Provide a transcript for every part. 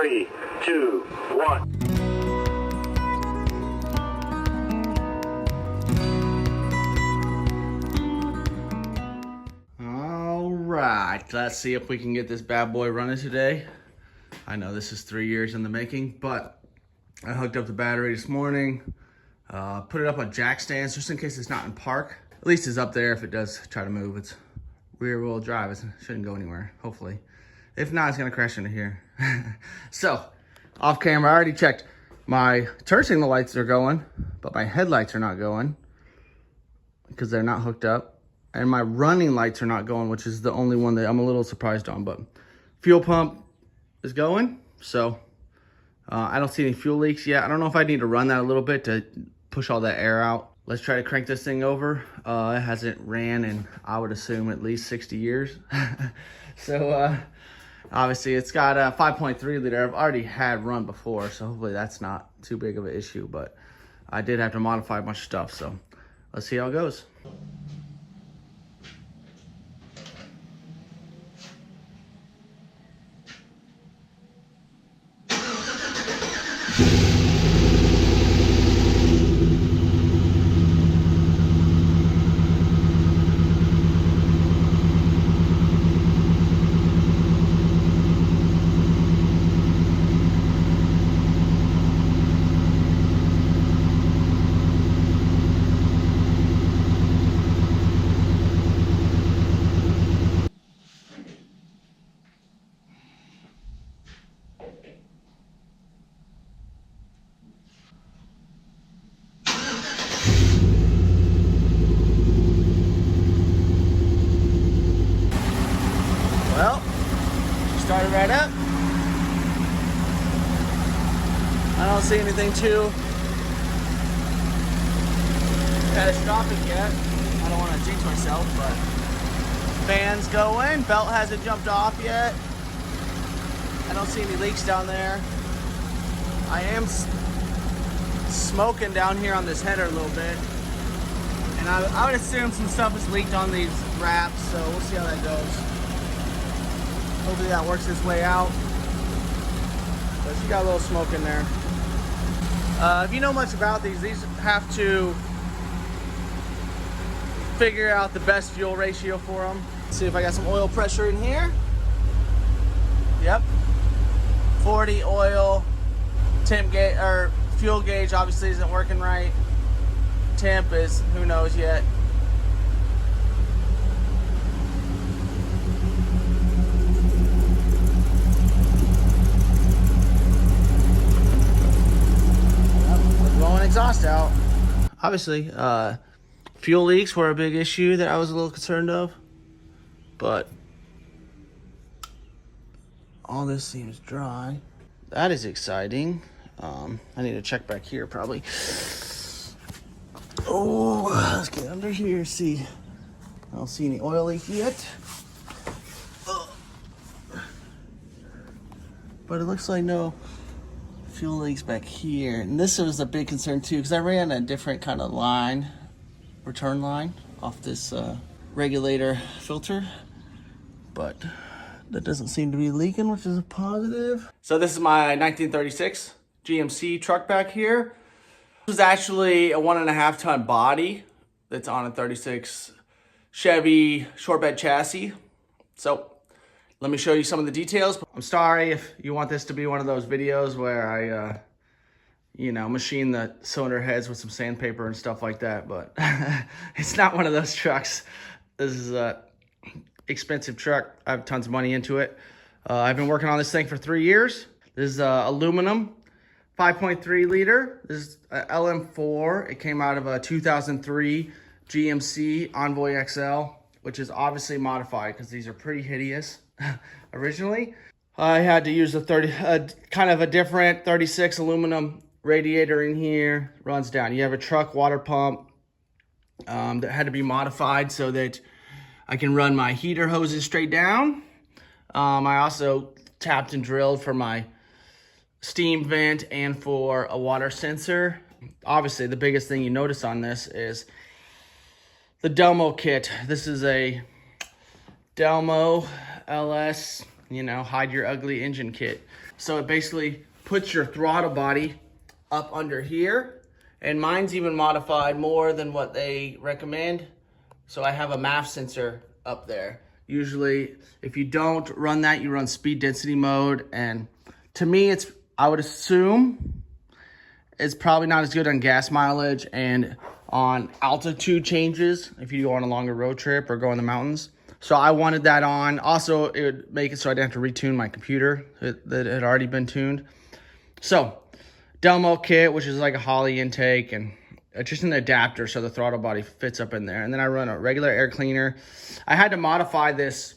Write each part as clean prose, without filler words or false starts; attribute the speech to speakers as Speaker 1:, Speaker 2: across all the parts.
Speaker 1: 3, 2, 1.
Speaker 2: All right, let's see if we can get this bad boy running today. I know this is 3 years in the making, but I hooked up the battery this morning, put it up on jack stands just in case it's not in park. At least it's up there if it does try to move. It's rear wheel drive, it shouldn't go anywhere, hopefully. If not, it's gonna crash into here. So, off camera, I already checked. My turn signal lights are going, but my headlights are not going because they're not hooked up. And my running lights are not going, which is the only one that I'm a little surprised on, but fuel pump is going. So I don't see any fuel leaks yet. I don't know if I need to run that a little bit to push all that air out. Let's try to crank this thing over. It hasn't ran in, I would assume, at least 60 years. So obviously it's got a 5.3 liter. I've already had run before, so hopefully that's not too big of an issue, but I did have to modify a bunch of stuff. So let's see how it goes. Well, she started right up. I don't see anything too catastrophic yet. I don't want to jinx myself, but fan's going. Belt hasn't jumped off yet. I don't see any leaks down there. I am smoking down here on this header a little bit. And I would assume some stuff is leaked on these wraps, so we'll see how that goes. Hopefully that works its way out. But she got a little smoke in there. If you know much about these have to figure out the best fuel ratio for them. Let's see if I got some oil pressure in here. Yep. 40 oil. Temp gauge or fuel gauge obviously isn't working right. Temp is who knows yet. Blowing exhaust out. Obviously, fuel leaks were a big issue that I was a little concerned of, but all this seems dry. That is exciting. I need to check back here probably. Oh, let's get under here, see. I don't see any oil leak yet. But it looks like no fuel leaks back here. And this was a big concern too, because I ran a different kind of line, return line, off this regulator filter. But that doesn't seem to be leaking, which is a positive. So this is my 1936 GMC truck back here. This was actually a 1.5 ton body that's on a 36 Chevy short bed chassis. So let me show you some of the details. I'm sorry if you want this to be one of those videos where I, machine the cylinder heads with some sandpaper and stuff like that, but it's not one of those trucks. This is a expensive truck. I have tons of money into it. I've been working on this thing for 3 years. This is aluminum, 5.3 liter. This is LM4. It came out of a 2003 GMC Envoy XL, which is obviously modified because these are pretty hideous. Originally, I had to use kind of a different 36 aluminum radiator in here. Runs down. You have a truck water pump that had to be modified so that I can run my heater hoses straight down. I also tapped and drilled for my steam vent and for a water sensor. Obviously, the biggest thing you notice on this is the delmo kit. This is a delmo LS, hide your ugly engine kit. So it basically puts your throttle body up under here. And mine's even modified more than what they recommend. So I have a MAF sensor up there. Usually, if you don't run that, you run speed density mode. And to me, I would assume it's probably not as good on gas mileage and on altitude changes if you go on a longer road trip or go in the mountains. So I wanted that on. Also, it would make it so I didn't have to retune my computer that had already been tuned. So, delmo kit, which is like a Holley intake, and just an adapter so the throttle body fits up in there. And then I run a regular air cleaner. I had to modify this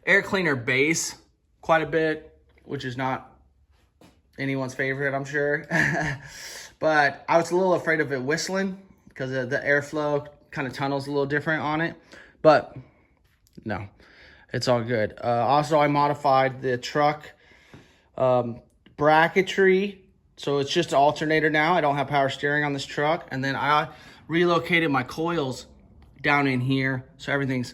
Speaker 2: air cleaner base quite a bit, which is not anyone's favorite, I'm sure. But I was a little afraid of it whistling because the airflow kind of tunnels a little different on it. But no, it's all good. Also, I modified the truck bracketry. So it's just an alternator now. I don't have power steering on this truck. And then I relocated my coils down in here. So everything's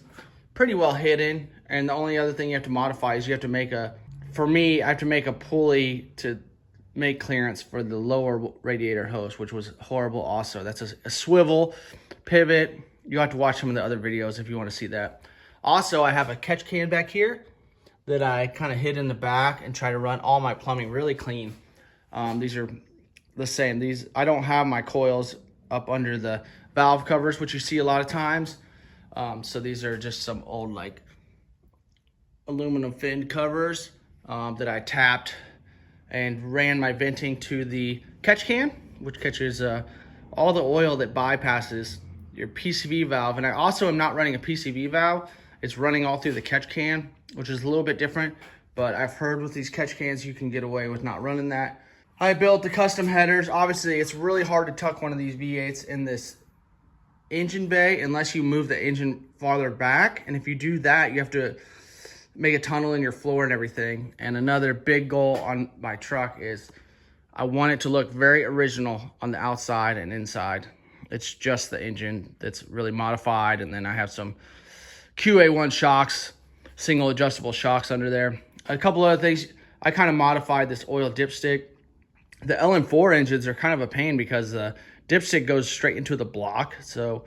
Speaker 2: pretty well hidden. And the only other thing you have to modify is you have to make for me, I have to make a pulley to make clearance for the lower radiator hose, which was horrible also. That's a swivel pivot. You'll have to watch some of the other videos if you want to see that. Also, I have a catch can back here that I kind of hid in the back and try to run all my plumbing really clean. These are the same. I don't have my coils up under the valve covers, which you see a lot of times. So these are just some old like aluminum fin covers that I tapped and ran my venting to the catch can, which catches all the oil that bypasses your PCV valve. And I also am not running a PCV valve. It's running all through the catch can, which is a little bit different. But I've heard with these catch cans, you can get away with not running that. I built the custom headers. Obviously, it's really hard to tuck one of these V8s in this engine bay unless you move the engine farther back. And if you do that, you have to make a tunnel in your floor and everything. And another big goal on my truck is I want it to look very original on the outside and inside. It's just the engine that's really modified. And then I have some QA1 shocks, single adjustable shocks under there. A couple other things, I kind of modified this oil dipstick. The LM4 engines are kind of a pain because the dipstick goes straight into the block. So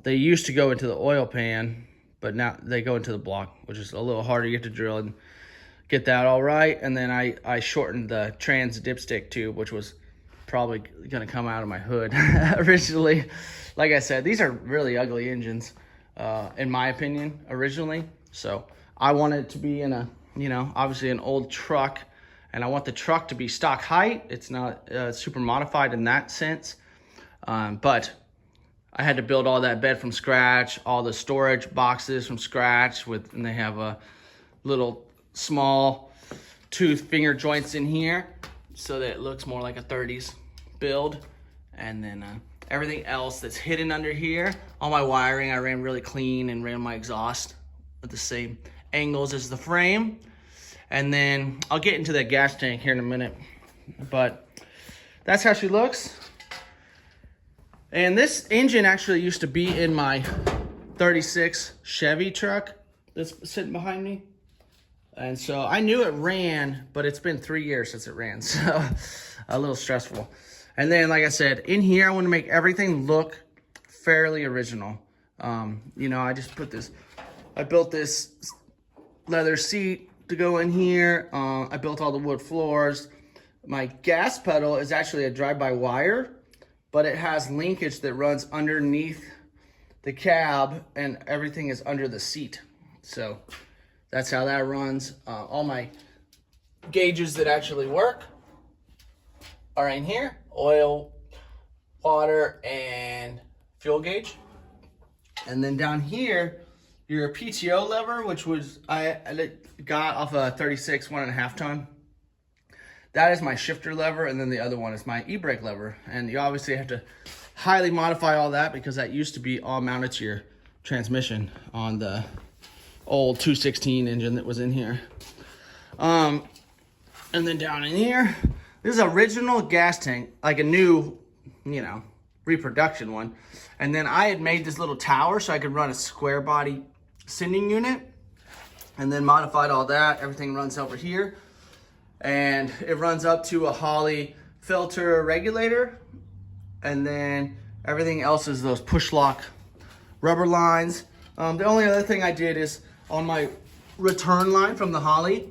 Speaker 2: they used to go into the oil pan, but now they go into the block, which is a little harder. You have to drill and get that all right. And then I shortened the trans dipstick tube, which was probably going to come out of my hood originally. Like I said, these are really ugly engines, in my opinion, originally. So I want it to be in a, obviously an old truck. And I want the truck to be stock height. It's not super modified in that sense. But I had to build all that bed from scratch, all the storage boxes from scratch, and they have a little small tooth finger joints in here so that it looks more like a 30s build. And then everything else that's hidden under here, all my wiring, I ran really clean and ran my exhaust at the same angles as the frame. And then I'll get into that gas tank here in a minute. But that's how she looks. And this engine actually used to be in my 36 Chevy truck that's sitting behind me. And so I knew it ran, but it's been 3 years since it ran. So a little stressful. And then, like I said, in here, I want to make everything look fairly original. I just I built this leather seat to go in here. I built all the wood floors. My gas pedal is actually a drive-by-wire, but it has linkage that runs underneath the cab and everything is under the seat. So that's how that runs. All my gauges that actually work are in here: oil, water, and fuel gauge. And then down here, your PTO lever, which was I got off a 36 1.5 ton. That is my shifter lever, and then the other one is my e-brake lever. And you obviously have to highly modify all that because that used to be all mounted to your transmission on the old 216 engine that was in here. And then down in here, this is original gas tank, like a new, reproduction one. And then I had made this little tower so I could run a square body sending unit. and then modified all that. Everything runs over here, and it runs up to a Holley filter regulator, and then everything else is those push lock rubber lines. The only other thing I did is on my return line from the Holley,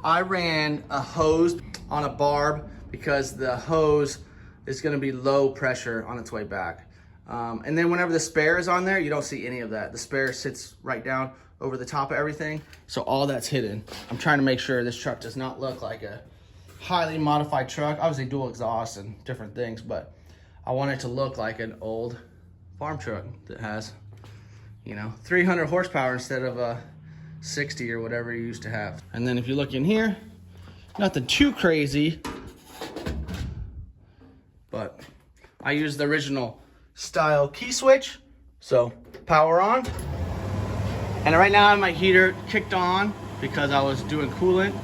Speaker 2: I ran a hose on a barb because the hose is going to be low pressure on its way back. And then whenever the spare is on there, you don't see any of that. The spare sits right down over the top of everything, so all that's hidden. I'm trying to make sure this truck does not look like a highly modified truck. Obviously dual exhaust and different things, but I want it to look like an old farm truck that has, you know, 300 horsepower instead of a 60 or whatever you used to have. And then if you look in here, nothing too crazy, but I used the original style key switch. So power on, and right now I have my heater kicked on because I was doing coolant,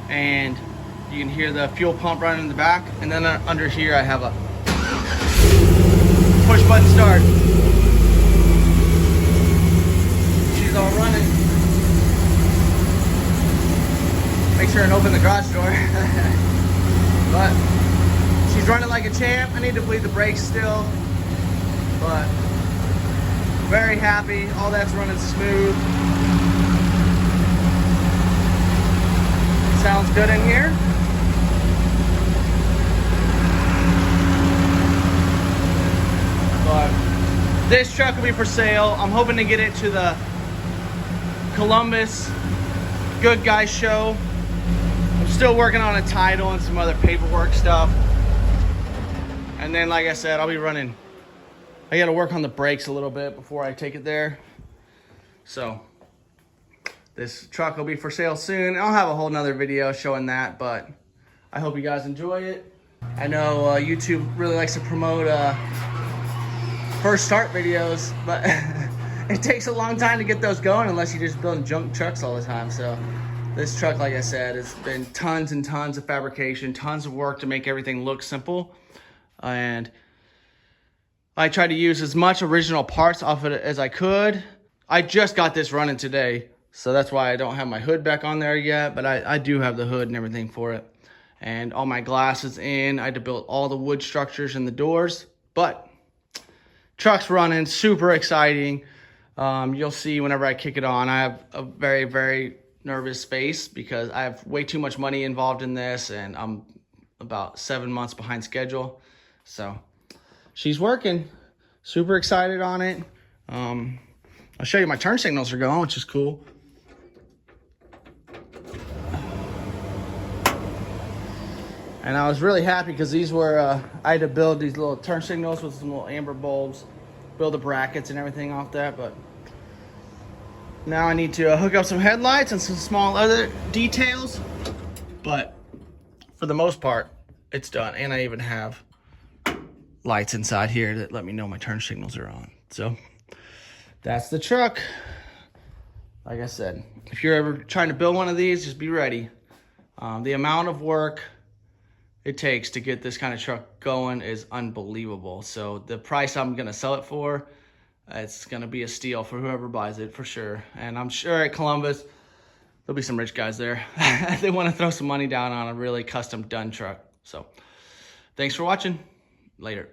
Speaker 2: and you can hear the fuel pump running in the back. And then under here I have a push button start. She's all running. Make sure and open the garage door. But she's running like a champ. I need to bleed the brakes still, but very happy. All that's running smooth. Sounds good in here. But this truck will be for sale. I'm hoping to get it to the Columbus Good Guys show. I'm still working on a title and some other paperwork stuff. And then, like I said, I'll be running. I got to work on the brakes a little bit before I take it there. So this truck will be for sale soon. I'll have a whole nother video showing that, but I hope you guys enjoy it. I know YouTube really likes to promote first start videos, but it takes a long time to get those going unless you're just building junk trucks all the time. So this truck, like I said, has been tons and tons of fabrication, tons of work to make everything look simple. And I tried to use as much original parts off of it as I could. I just got this running today, so that's why I don't have my hood back on there yet, but I do have the hood and everything for it. And all my glass is in. I had to build all the wood structures in the doors, but truck's running, super exciting. You'll see whenever I kick it on. I have a very, very nervous space because I have way too much money involved in this, and I'm about 7 months behind schedule. So she's working. Super excited on it. I'll show you my turn signals are going, which is cool. And I was really happy because these were, I had to build these little turn signals with some little amber bulbs, build the brackets and everything off that. But now I need to hook up some headlights and some small other details. But for the most part, it's done. And I even have lights inside here that let me know my turn signals are on. So that's the truck. Like I said, if you're ever trying to build one of these, just be ready. The amount of work it takes to get this kind of truck going is unbelievable. So the price I'm gonna sell it for, it's gonna be a steal for whoever buys it for sure. And I'm sure at Columbus, there'll be some rich guys there. They wanna throw some money down on a really custom done truck. So thanks for watching. Later.